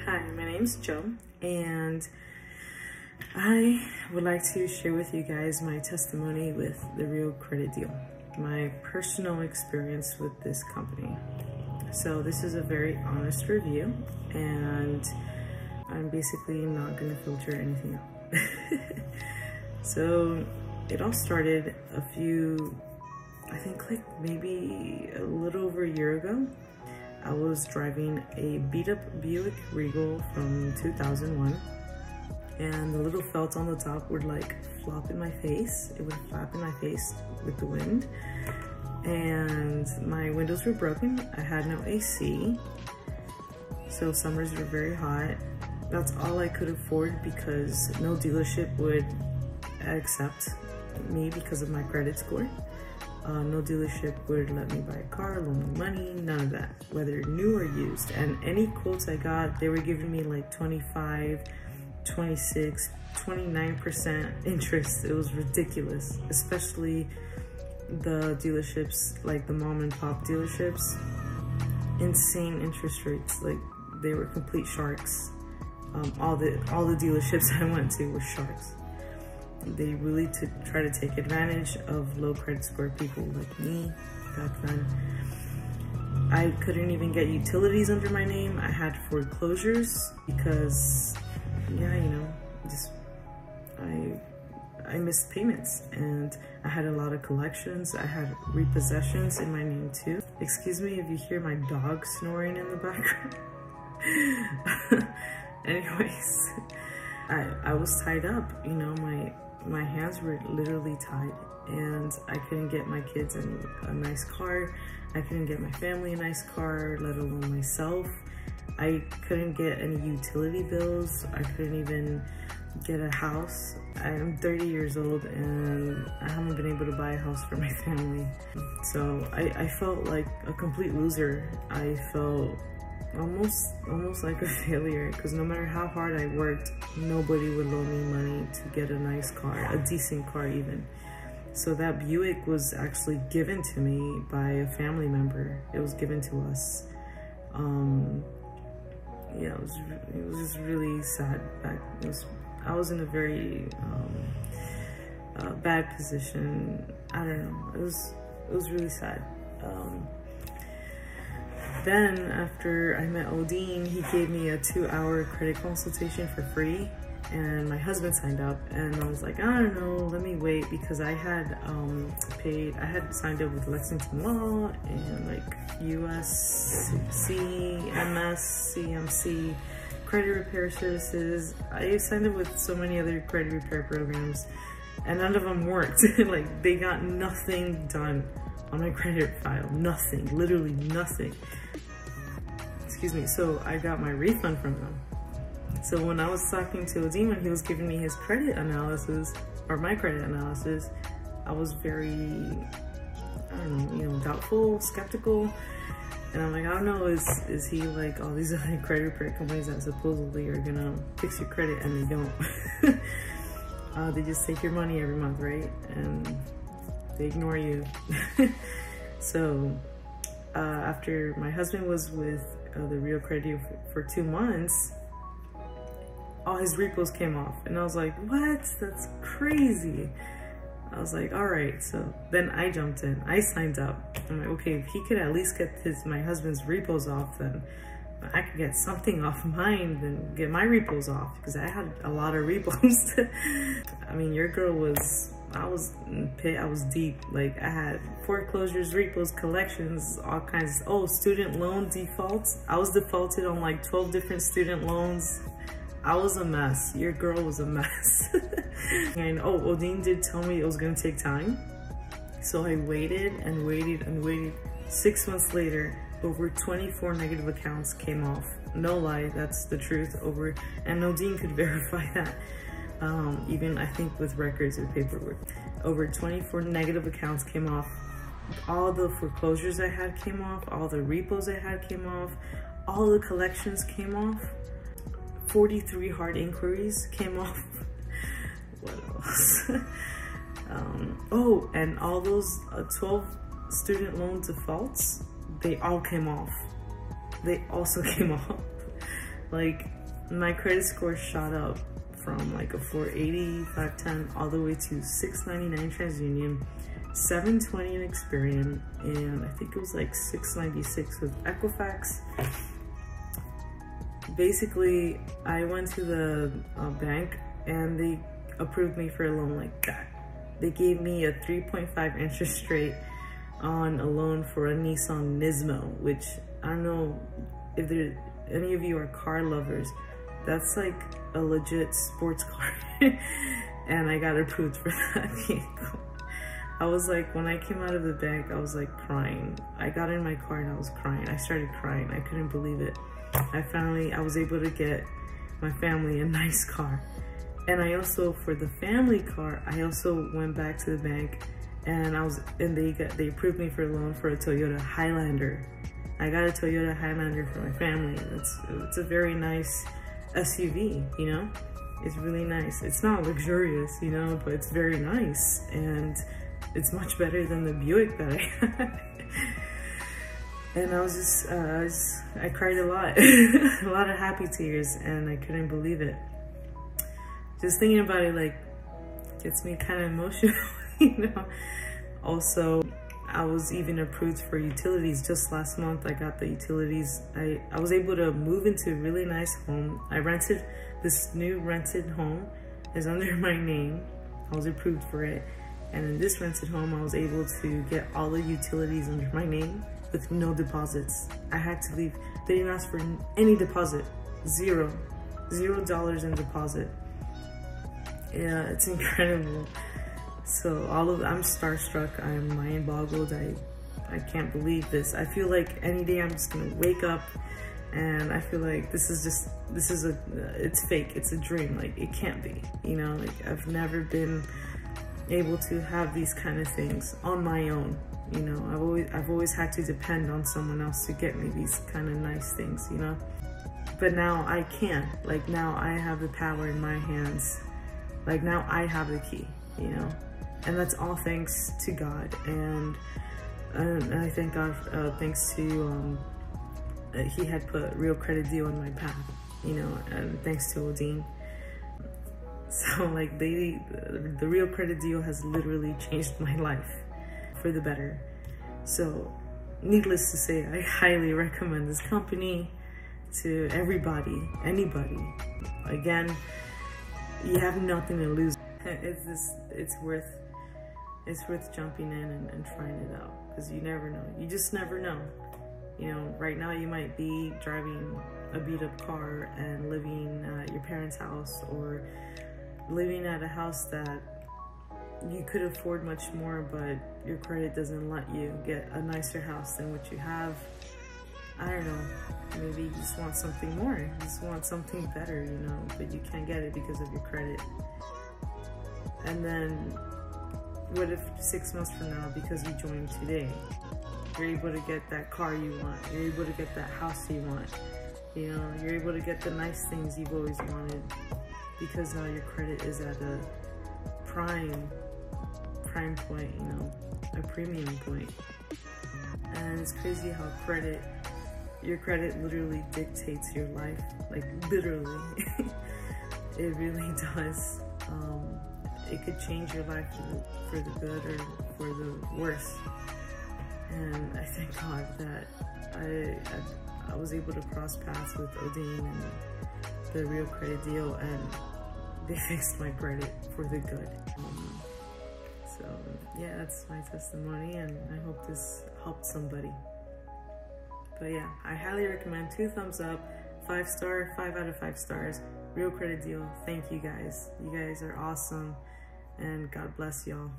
Hi, my name's Joe, and I would like to share with you guys my testimony with the Real Credit Deal, my personal experience with this company. So this is a very honest review, and I'm basically not going to filter anything out. So it all started I think like maybe a little over a year ago. I was driving a beat up Buick Regal from 2001, and the little felt on the top would like flop in my face. It would flap in my face with the wind, and my windows were broken. I had no AC, so summers were very hot. That's all I could afford because no dealership would accept me because of my credit score. No dealership would let me buy a car, loan me money, none of that, whether new or used. And any quotes I got, they were giving me like 25, 26, 29% interest. It was ridiculous, especially the dealerships, like the mom and pop dealerships. Insane interest rates, like they were complete sharks. All the dealerships I went to were sharks. They really try to take advantage of low credit score people like me back then. I couldn't even get utilities under my name. I had foreclosures because, yeah, you know, just I missed payments, and I had a lot of collections. I had repossessions in my name too. Excuse me if you hear my dog snoring in the background. Anyways, I was tied up, you know, my hands were literally tied, and I couldn't get my kids a nice car. I couldn't get my family a nice car, let alone myself. I couldn't get any utility bills. I couldn't even get a house. I'm 30 years old and I haven't been able to buy a house for my family. So I felt like a complete loser. I felt almost like a failure, because no matter how hard I worked, nobody would loan me money to get a nice car, a decent car even. So that Buick was actually given to me by a family member. It was given to us. Yeah, it was just really sad. I was in a very bad position. I don't know. It was really sad. Then after I met Odin, he gave me a 2-hour credit consultation for free, and my husband signed up, and I was like, I don't know, let me wait, because I had signed up with Lexington Law and like USC, MS, CMC, credit repair services. I signed up with so many other credit repair programs, and none of them worked. Like, they got nothing done on my credit file, nothing, literally nothing. Excuse me. So I got my refund from them. So when I was talking to Odin, when he was giving me his credit analysis, or my credit analysis, I was very, I don't know, you know, doubtful, skeptical. And I'm like, I don't know, is he like all these other credit repair companies that supposedly are gonna fix your credit, and they don't. They just take your money every month, right? And they ignore you. So after my husband was with the Real Credit Deal for 2 months, all his repos came off, and I was like, what? That's crazy. I was like, all right. So then I jumped in. I signed up. I'm like, okay, if he could at least get my husband's repos off, then I could get something off mine, then get my repos off, because I had a lot of repos. I mean, your girl was, I was deep. Like, I had foreclosures, repos, collections, all kinds. Oh, student loan defaults. I was defaulted on like 12 different student loans. I was a mess. Your girl was a mess. And oh, Odin did tell me it was gonna take time. So I waited and waited and waited. 6 months later, over 24 negative accounts came off. No lie, that's the truth. And Odin could verify that. Even I think with records or paperwork. Over 24 negative accounts came off. All the foreclosures I had came off. All the repos I had came off. All the collections came off. 43 hard inquiries came off. What else? Oh, and all those 12 student loan defaults, they all came off. They also came off. Like, my credit score shot up from like a 480, 510, all the way to 699 TransUnion, 720 in Experian, and I think it was like 696 with Equifax. Basically, I went to the bank and they approved me for a loan like that. They gave me a 3.5 interest rate on a loan for a Nissan Nismo, which I don't know if any of you are car lovers. That's like a legit sports car. And I got approved for that vehicle. I was like, when I came out of the bank, I was like crying. I got in my car and I was crying. I started crying. I couldn't believe it. I was able to get my family a nice car. And I also, for the family car, I also went back to the bank and they approved me for a loan for a Toyota Highlander. I got a Toyota Highlander for my family. It's a very nice SUV, you know? It's really nice. It's not luxurious, you know, but it's very nice. And it's much better than the Buick that I had. And I was just, I cried a lot, a lot of happy tears, and I couldn't believe it. Just thinking about it, like, gets me kind of emotional, you know? Also, I was even approved for utilities. Just last month, I got the utilities. I was able to move into a really nice home. I rented this new rented home. It's under my name. I was approved for it. And in this rented home, I was able to get all the utilities under my name with no deposits. I had to leave. They didn't ask for any deposit. $0 in deposit. Yeah, it's incredible. So I'm starstruck. I'm mind boggled. I can't believe this. I feel like any day I'm just gonna wake up and I feel like it's fake. It's a dream. Like, it can't be, you know? Like, I've never been able to have these kind of things on my own. You know, I've always had to depend on someone else to get me these kind of nice things, you know? But now I can. Like, now I have the power in my hands. Like, now I have the key, you know? And that's all thanks to God. And I thank God, thanks to, he had put Real Credit Deal in my path, you know, and thanks to Odin. So, like, the Real Credit Deal has literally changed my life for the better. So, needless to say, I highly recommend this company to everybody, anybody. Again, you have nothing to lose. It's worth jumping in and trying it out, because you never know. You just never know. You know, right now you might be driving a beat up car and living at your parents' house, or living at a house that you could afford much more, but your credit doesn't let you get a nicer house than what you have. I don't know, maybe you just want something more, you just want something better, you know, but you can't get it because of your credit. And then what if 6 months from now, because you joined today, you're able to get that car you want, you're able to get that house you want, you know, you're able to get the nice things you've always wanted, because now your credit is at a prime point, you know, a premium point. And it's crazy how your credit literally dictates your life, like literally. It really does. It could change your life for the good or for the worse. And I thank God that I was able to cross paths with Odin and the Real Credit Deal, and they fixed my credit for the good. So yeah, that's my testimony, and I hope this helped somebody. But yeah, I highly recommend. 2 thumbs up, 5 star, 5 out of 5 stars. Real Credit Deal. Thank you guys. You guys are awesome, and God bless y'all.